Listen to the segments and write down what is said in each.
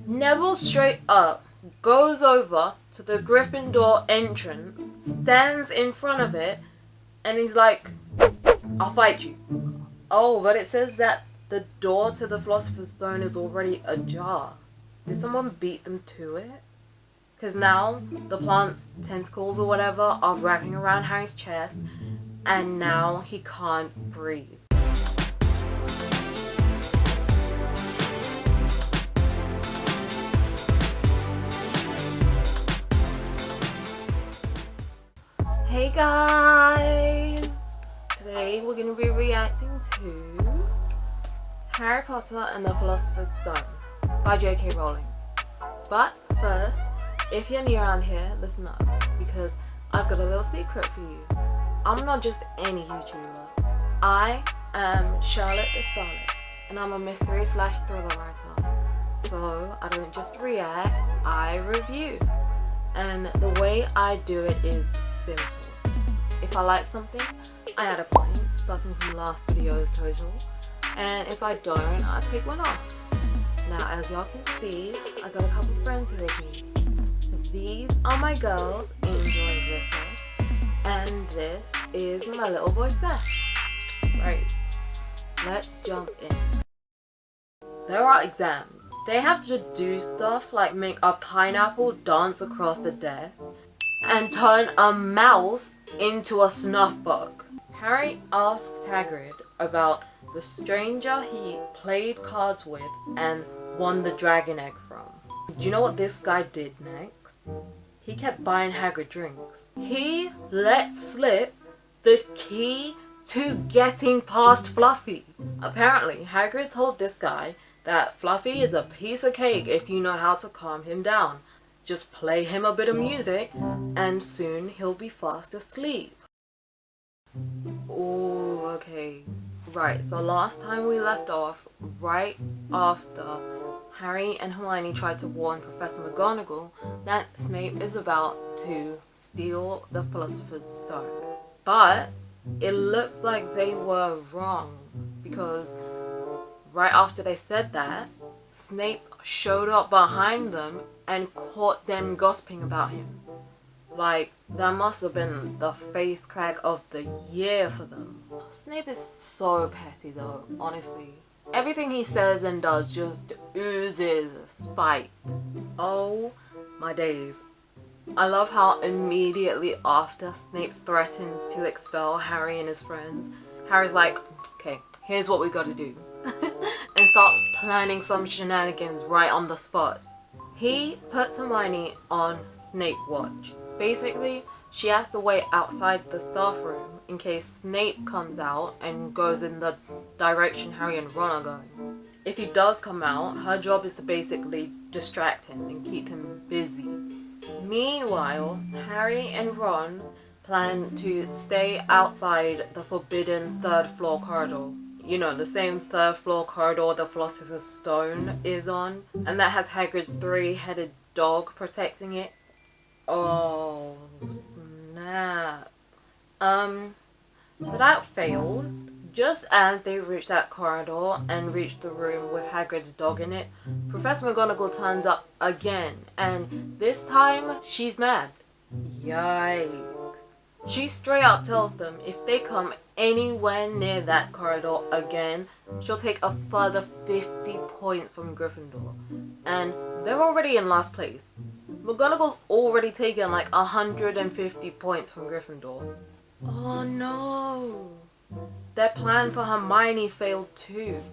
Neville straight up goes over to the Gryffindor entrance, stands in front of it, and he's like, I'll fight you. Oh, but it says that the door to the Philosopher's Stone is already ajar. Did someone beat them to it? Because now the plant's tentacles or whatever are wrapping around Harry's chest, and now he can't breathe. Hey guys! Today we're going to be reacting to Harry Potter and the Philosopher's Stone by J.K. Rowling. But first, if you're new around here, listen up, because I've got a little secret for you. I'm not just any YouTuber. I am Charlotte the Starlet, and I'm a mystery/thriller writer. So I don't just react, I review. And the way I do it is simple. If I like something, I add a point, starting from last video's total. And if I don't, I take one off. Now, as y'all can see, I got a couple friends here with me. These are my girls, Angel and Glitter. And this is my little boy Seth. Right, let's jump in. There are exams. They have to do stuff like make a pineapple dance across the desk and turn a mouse into a snuff box. Harry asks Hagrid about the stranger he played cards with and won the dragon egg from. Do you know what this guy did next? He kept buying Hagrid drinks. He let slip the key to getting past Fluffy. Apparently, Hagrid told this guy that Fluffy is a piece of cake if you know how to calm him down. Just play him a bit of music and soon he'll be fast asleep. Oh, okay. Right, so last time we left off, right after Harry and Hermione tried to warn Professor McGonagall that Snape is about to steal the Philosopher's Stone. But it looks like they were wrong, because right after they said that, Snape showed up behind them and caught them gossiping about him. Like, that must have been the face crack of the year for them. Snape is so petty though, honestly. Everything he says and does just oozes spite. Oh my days. I love how immediately after Snape threatens to expel Harry and his friends, Harry's like, okay, here's what we gotta do. And starts planning some shenanigans right on the spot. He puts Hermione on Snape watch. Basically, she has to wait outside the staff room in case Snape comes out and goes in the direction Harry and Ron are going. If he does come out, her job is to basically distract him and keep him busy. Meanwhile, Harry and Ron plan to stay outside the forbidden third floor corridor. You know, the same third floor corridor the Philosopher's Stone is on, and that has Hagrid's three-headed dog protecting it. Oh, snap. So that failed. Just as they reached that corridor and reached the room with Hagrid's dog in it, Professor McGonagall turns up again, and this time she's mad. Yikes. She straight up tells them if they come anywhere near that corridor again, she'll take a further 50 points from Gryffindor. And they're already in last place. McGonagall's already taken like 150 points from Gryffindor. Oh no! Their plan for Hermione failed too.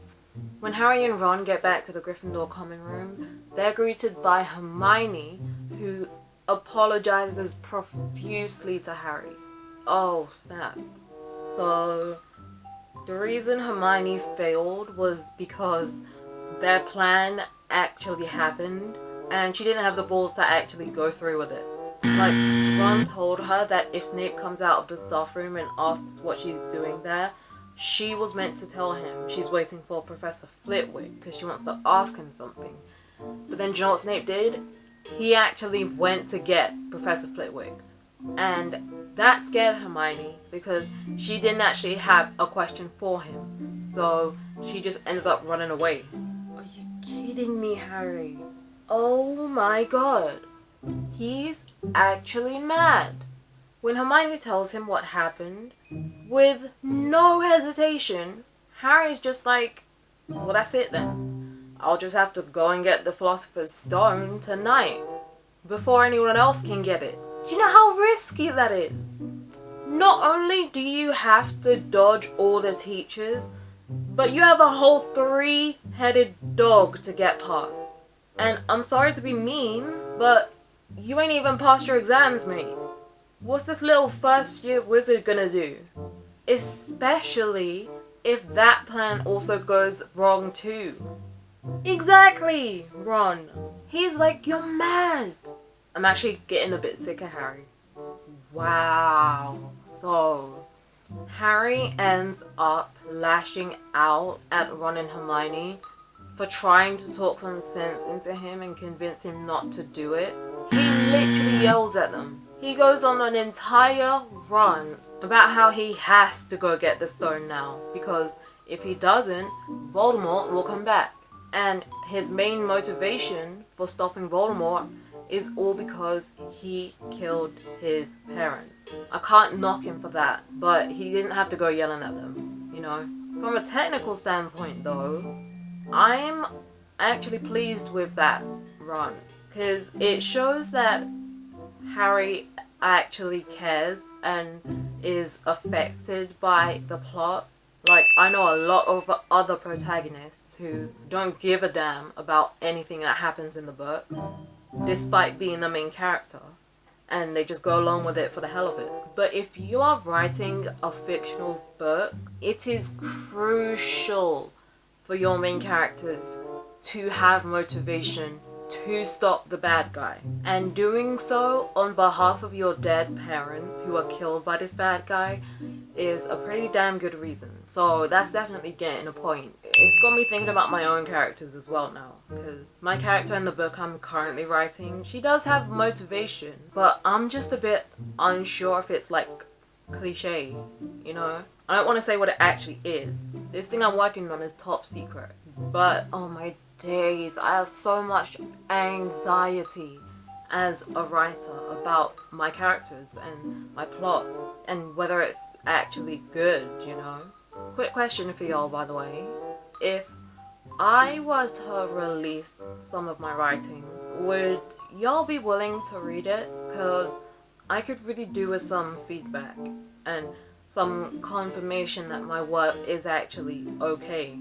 When Harry and Ron get back to the Gryffindor common room, they're greeted by Hermione, who apologizes profusely to Harry. Oh snap. So the reason Hermione failed was because their plan actually happened and she didn't have the balls to actually go through with it. Like, Ron told her that if Snape comes out of the staff room and asks what she's doing there, she was meant to tell him she's waiting for Professor Flitwick because she wants to ask him something. But then do you know what Snape did? He actually went to get Professor Flitwick. And that scared Hermione because she didn't actually have a question for him. So she just ended up running away. Are you kidding kidding me, Harry? Oh my god. He's actually mad. When Hermione tells him what happened, with no hesitation, Harry's just like, well, that's it then. I'll just have to go and get the Philosopher's Stone tonight, before anyone else can get it. Do you know how risky that is? Not only do you have to dodge all the teachers, but you have a whole 3-headed dog to get past. And I'm sorry to be mean, but you ain't even passed your exams, mate. What's this little first year wizard gonna do? Especially if that plan also goes wrong too. Exactly, Ron. He's like, you're mad. I'm actually getting a bit sick of Harry. Wow. So, Harry ends up lashing out at Ron and Hermione for trying to talk some sense into him and convince him not to do it. He literally yells at them. He goes on an entire rant about how he has to go get the stone now, because if he doesn't, Voldemort will come back. And his main motivation for stopping Voldemort is all because he killed his parents. I can't knock him for that, but he didn't have to go yelling at them, you know. From a technical standpoint though, I'm actually pleased with that run, because it shows that Harry actually cares and is affected by the plot. Like, I know a lot of other protagonists who don't give a damn about anything that happens in the book, despite being the main character, and they just go along with it for the hell of it. But if you are writing a fictional book, it is crucial for your main characters to have motivation to stop the bad guy. And doing so on behalf of your dead parents who are killed by this bad guy is a pretty damn good reason. So that's definitely getting a point. It's got me thinking about my own characters as well now, because my character in the book I'm currently writing, she does have motivation, but I'm just a bit unsure if it's like cliche, you know? I don't want to say what it actually is. This thing I'm working on is top secret, but oh my days, I have so much anxiety as a writer about my characters and my plot and whether it's actually good, you know. Quick question for y'all, by the way. If I were to release some of my writing, would y'all be willing to read it? Because I could really do with some feedback and some confirmation that my work is actually okay.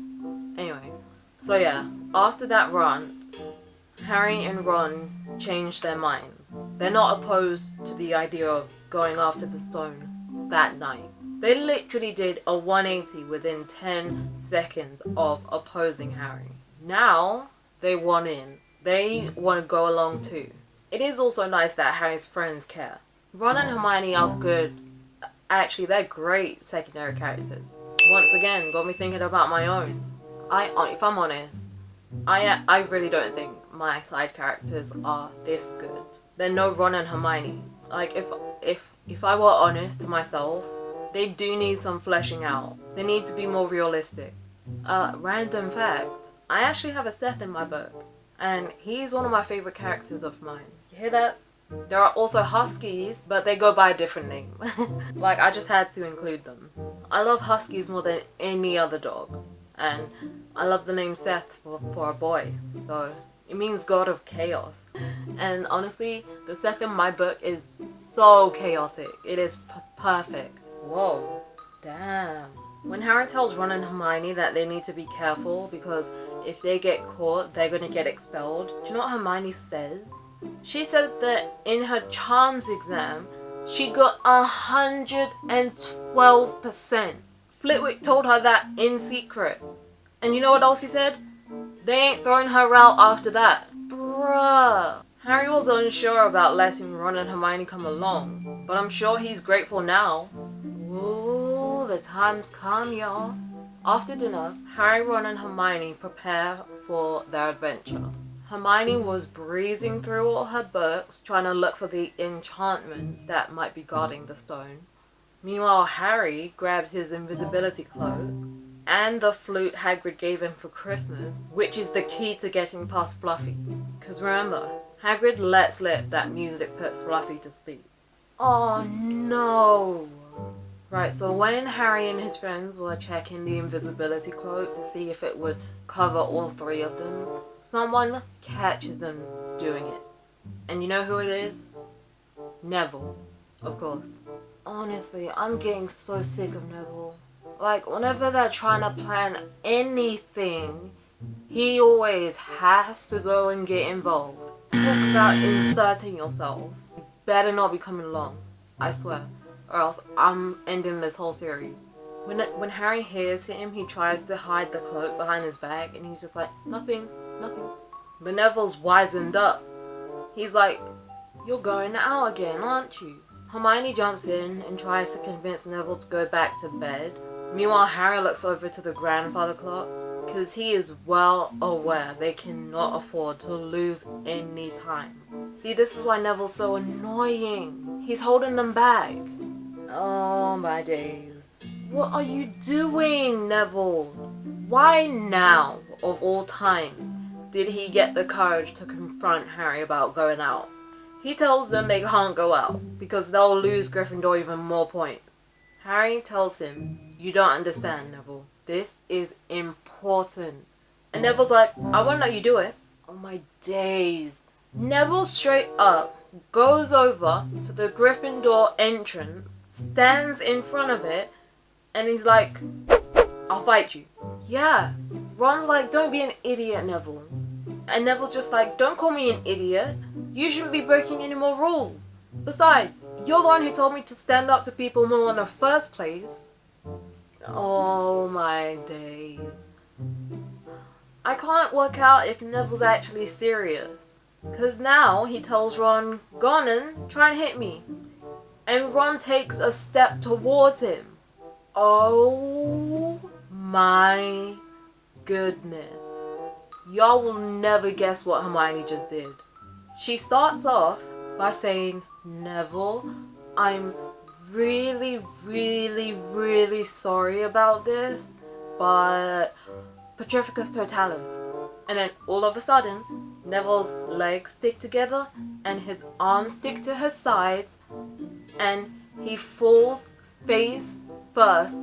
Anyway, so yeah, after that rant, Harry and Ron changed their minds. They're not opposed to the idea of going after the stone that night. They literally did a 180 within 10 seconds of opposing Harry. Now, they want in. They want to go along too. It is also nice that Harry's friends care. Ron and Hermione are good. Actually, they're great secondary characters. Once again, got me thinking about my own. If I'm honest, I really don't think my side characters are this good. They're no Ron and Hermione. Like, if I were honest to myself, they do need some fleshing out. They need to be more realistic. Random fact, I actually have a Seth in my book, and he's one of my favorite characters of mine. You hear that? There are also Huskies, but they go by a different name. Like, I just had to include them. I love Huskies more than any other dog, and I love the name Seth for a boy, so it means God of Chaos. And honestly, the Seth in my book is so chaotic. It is perfect. Whoa, damn. When Harry tells Ron and Hermione that they need to be careful because if they get caught, they're gonna get expelled, do you know what Hermione says? She said that in her charms exam, she got 112%. Flitwick told her that in secret. And you know what else he said? They ain't throwing her out after that. Bruh. Harry was unsure about letting Ron and Hermione come along, but I'm sure he's grateful now. Ooh, the time's come, y'all. After dinner, Harry, Ron and Hermione prepare for their adventure. Hermione was breezing through all her books, trying to look for the enchantments that might be guarding the stone. Meanwhile, Harry grabbed his invisibility cloak and the flute Hagrid gave him for Christmas, which is the key to getting past Fluffy. Because remember, Hagrid lets slip that music puts Fluffy to sleep. Oh no! Right, so when Harry and his friends were checking the invisibility cloak to see if it would cover all three of them, someone catches them doing it. And you know who it is? Neville, of course. Honestly, I'm getting so sick of Neville. Like, whenever they're trying to plan anything, he always has to go and get involved. Talk about inserting yourself. You better not be coming along, I swear. Or else I'm ending this whole series. When Harry hears him, he tries to hide the cloak behind his back, and he's just like, nothing. But Neville's wizened up. He's like, you're going out again, aren't you? Hermione jumps in and tries to convince Neville to go back to bed. Meanwhile, Harry looks over to the grandfather clock, because he is well aware they cannot afford to lose any time. See, this is why Neville's so annoying. He's holding them back. Oh my days. What are you doing, Neville? Why now, of all times, did he get the courage to confront Harry about going out? He tells them they can't go out because they'll lose Gryffindor even more points. Harry tells him, you don't understand, Neville. This is important. And Neville's like, I won't let you do it. Oh my days. Neville straight up goes over to the Gryffindor entrance, stands in front of it, and he's like, I'll fight you. Yeah. Ron's like, don't be an idiot, Neville. And Neville's just like, don't call me an idiot. You shouldn't be breaking any more rules. Besides, you're the one who told me to stand up to people more in the first place. Oh my days. I can't work out if Neville's actually serious. Because now he tells Ron, go on and try and hit me. And Ron takes a step towards him. Oh my goodness. Y'all will never guess what Hermione just did. She starts off by saying, Neville, I'm really sorry about this, but Petrificus Totalis. And then all of a sudden, Neville's legs stick together and his arms stick to his sides and he falls face first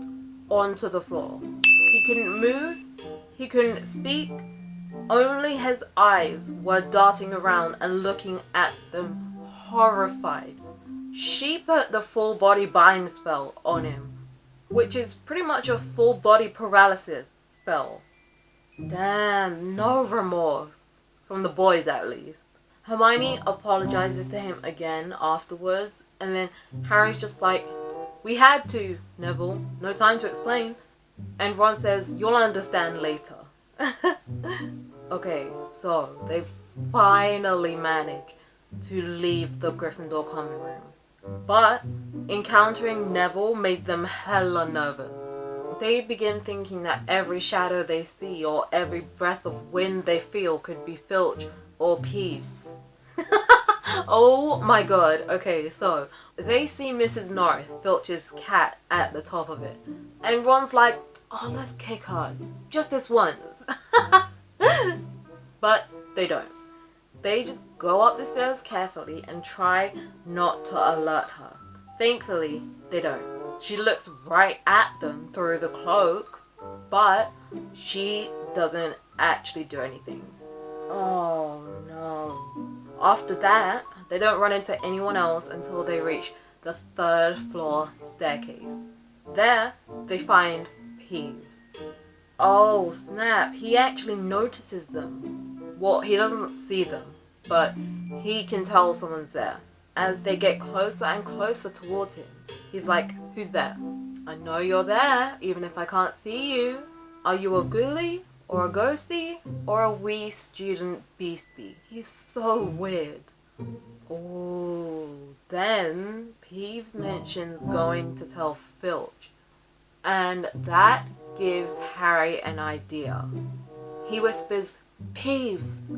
onto the floor. He couldn't move, he couldn't speak, only his eyes were darting around and looking at them horrified. She put the full body bind spell on him, which is pretty much a full body paralysis spell. Damn, no remorse. From the boys at least. Hermione apologizes to him again afterwards, and then Harry's just like, we had to, Neville, no time to explain. And Ron says, you'll understand later. Okay, so they finally managed to leave the Gryffindor common room. But encountering Neville made them hella nervous. They begin thinking that every shadow they see or every breath of wind they feel could be Filch or Peeves. Oh my god. Okay, so they see Mrs. Norris, Filch's cat, at the top of it. And Ron's like, oh, let's kick her. Just this once. But they don't. They just go up the stairs carefully and try not to alert her. Thankfully, they don't. She looks right at them through the cloak, but she doesn't actually do anything. Oh no. After that, they don't run into anyone else until they reach the 3rd floor staircase. There, they find Peeves. Oh snap, he actually notices them. Well, he doesn't see them, but he can tell someone's there. As they get closer and closer towards him, he's like, who's there? I know you're there, even if I can't see you. Are you a ghoulie, or a ghosty, or a wee student beastie? He's so weird. Oh, then Peeves mentions going to tell Filch, and that gives Harry an idea. He whispers, Peeves,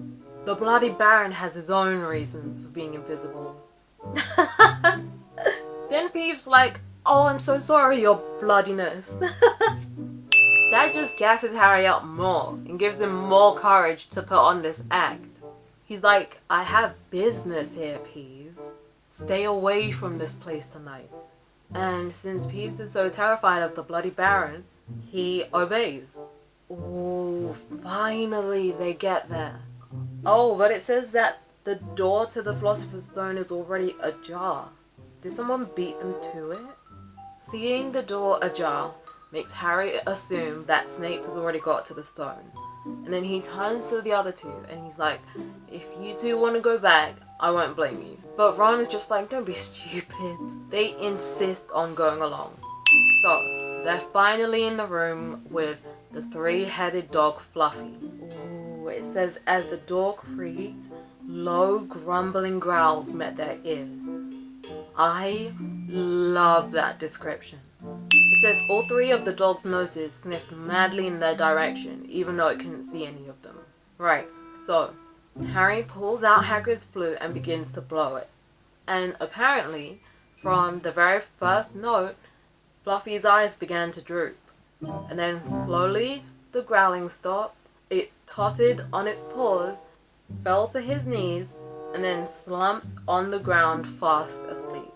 the Bloody Baron has his own reasons for being invisible. Then Peeves like, oh, I'm so sorry, your bloodiness. That just gasses Harry up more and gives him more courage to put on this act. He's like, I have business here, Peeves. Stay away from this place tonight. And since Peeves is so terrified of the Bloody Baron, he obeys. Ooh, finally they get there. Oh, but it says that the door to the Philosopher's Stone is already ajar. Did someone beat them to it? Seeing the door ajar makes Harry assume that Snape has already got to the stone. And then he turns to the other two and he's like, if you two want to go back, I won't blame you. But Ron is just like, don't be stupid. They insist on going along. So, they're finally in the room with the three-headed dog Fluffy. Ooh, it says, as the door creaked, low grumbling growls met their ears. I love that description. It says all three of the dog's noses sniffed madly in their direction, even though it couldn't see any of them. Right, so Harry pulls out Hagrid's flute and begins to blow it. And apparently, from the very first note, Fluffy's eyes began to droop. And then slowly, the growling stopped. It tottered on its paws, fell to his knees, and then slumped on the ground fast asleep.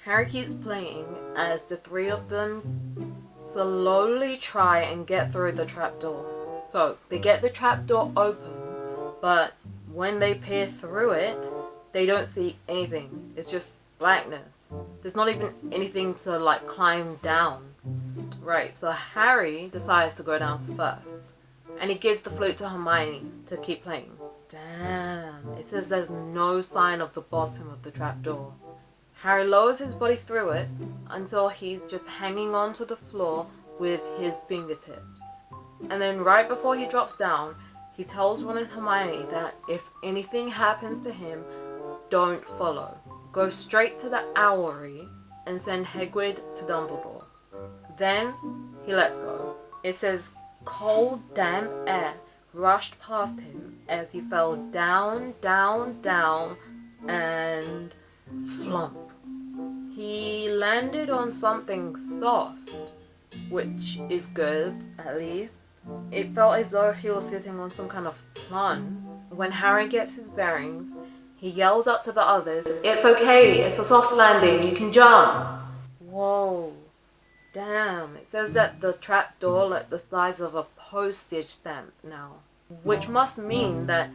Harry keeps playing as the three of them slowly try and get through the trapdoor. So, they get the trapdoor open, but when they peer through it, they don't see anything. It's just blackness. There's not even anything to like climb down. Right, so Harry decides to go down first. And he gives the flute to Hermione to keep playing. Damn, it says there's no sign of the bottom of the trapdoor. Harry lowers his body through it until he's just hanging onto the floor with his fingertips. And then right before he drops down, he tells Ron and Hermione that if anything happens to him, don't follow. Go straight to the Owlery and send Hagrid to Dumbledore. Then he lets go. It says cold, damp air rushed past him as he fell down, down, down, and flump. He landed on something soft, which is good, at least. It felt as though he was sitting on some kind of plant. When Harry gets his bearings, he yells up to the others, "It's okay, it's a soft landing, you can jump." Whoa, damn, it says that the trapdoor looked the size of a postage stamp now, which must mean that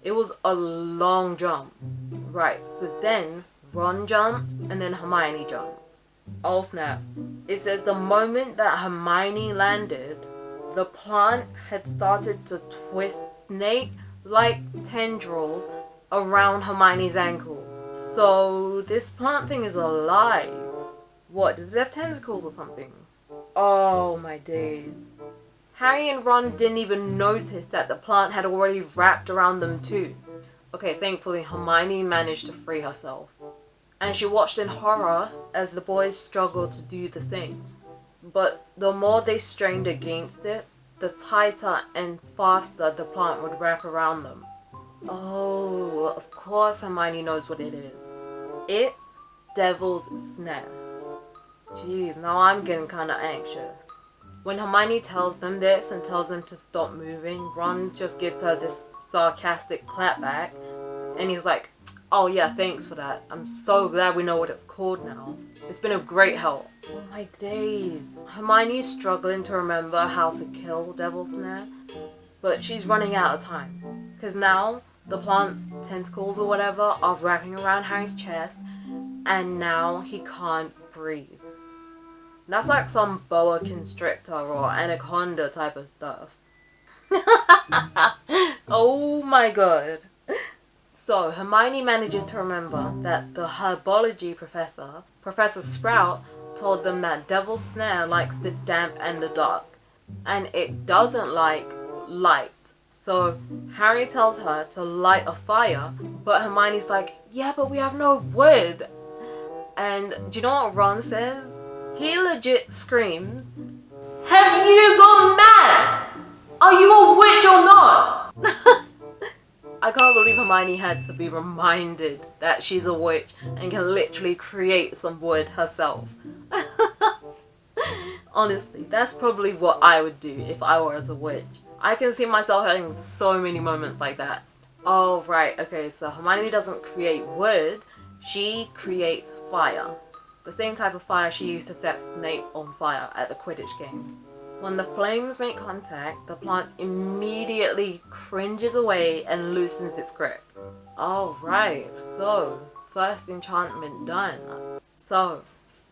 it was a long jump. Right, so then Ron jumps and then Hermione jumps. Oh snap. It says the moment that Hermione landed, the plant had started to twist snake-like tendrils around Hermione's ankles. So this plant thing is alive. What, does it have tentacles or something? Oh my days. Harry and Ron didn't even notice that the plant had already wrapped around them too. Okay, thankfully Hermione managed to free herself. And she watched in horror as the boys struggled to do the same. But the more they strained against it, the tighter and faster the plant would wrap around them. Oh, of course Hermione knows what it is. It's Devil's Snare. Jeez, now I'm getting kinda anxious. When Hermione tells them this and tells them to stop moving, Ron just gives her this sarcastic clapback. And he's like, "Oh yeah, thanks for that. I'm so glad we know what it's called now. It's been a great help." Oh my days. Hermione's struggling to remember how to kill Devil's Snare, but she's running out of time. Because now the plant's tentacles or whatever are wrapping around Harry's chest, and now he can't breathe. That's like some boa constrictor or anaconda type of stuff. Oh my god. So Hermione manages to remember that the herbology professor, Professor Sprout, told them that Devil's Snare likes the damp and the dark, and it doesn't like light. So Harry tells her to light a fire, but Hermione's like, "Yeah, but we have no wood." And do you know what Ron says? He legit screams, "Have you gone mad? Are you a witch or not?" I can't believe Hermione had to be reminded that she's a witch and can literally create some wood herself. Honestly, that's probably what I would do if I were as a witch. I can see myself having so many moments like that. Oh, right, okay, so Hermione doesn't create wood, she creates fire. The same type of fire she used to set Snape on fire at the Quidditch game. When the flames make contact, the plant immediately cringes away and loosens its grip. Oh, right, so first enchantment done. So,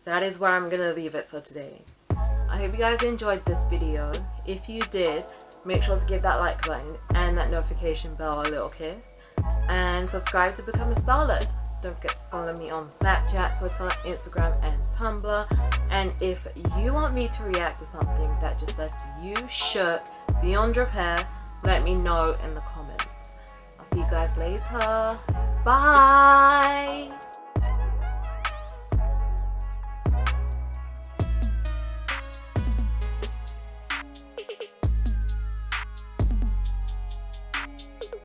that is where I'm gonna leave it for today. I hope you guys enjoyed this video. If you did, make sure to give that like button and that notification bell a little kiss. And subscribe to become a Starlet. Don't forget to follow me on Snapchat, Twitter, Instagram, and Tumblr. And if you want me to react to something that just left you shook beyond repair, let me know in the comments. I'll see you guys later. Bye!